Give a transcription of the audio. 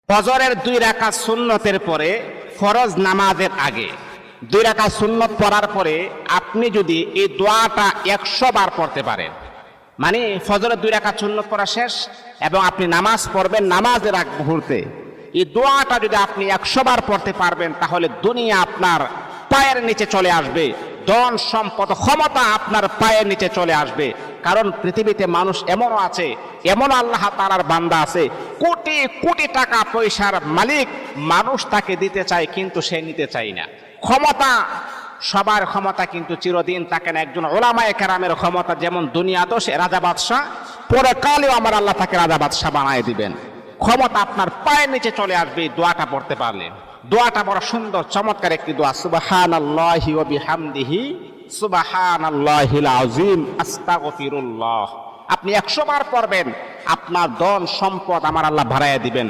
ফজরের 2 রাকাত সুন্নতের পরে ফরজ নামাজের আগে 2 রাকাত সুন্নত পড়ার পরে আপনি যদি এই দোয়াটা 100 বার পড়তে পারেন, মানে ফজরের 2 রাকাত সুন্নত পড়া শেষ এবং আপনি নামাজ পড়বেন, নামাজের আগ মুহূর্তে এই দোয়াটা যদি আপনি 100 বার পড়তে পারবেন, তাহলে দুনিয়া আপনার পায়ের নিচে চলে আসবে, ধন সম্পদ ক্ষমতা আপনার পায়ের নিচে চলে আসবে। কারণ পৃথিবীতে মানুষ এমনও আছে, এমন আল্লাহ তাআলার বান্দা আছে, কোটি কোটি টাকা পয়সার মালিক, মানুষ তাকে দিতে চায় কিন্তু সে নিতে চায় না। ক্ষমতা, সবার ক্ষমতা কিন্তু চিরদিন থাকে না। একজন ওলামায়ে কেরামের ক্ষমতা যেমন দুনিয়াতেও সে রাজা বাদশাহ, পরকালেও আমার আল্লাহ তাকে রাজা বাদশাহ বানায় দিবেন। ক্ষমতা আপনার পায়ের নিচে চলে আসবে এই দোয়াটা পড়তে পারলে। দোয়াটা বড় সুন্দর চমৎকার একটি দোয়া, সুবহানাল্লাহি ওয়া বিহামদিহি সুবহানাল্লাহিল আযীম আস্তাগফিরুল্লাহ। আপনি 100 বার পড়বেন, আপনার ধন সম্পদ আমার আল্লাহ বাড়াইয়া দিবেন।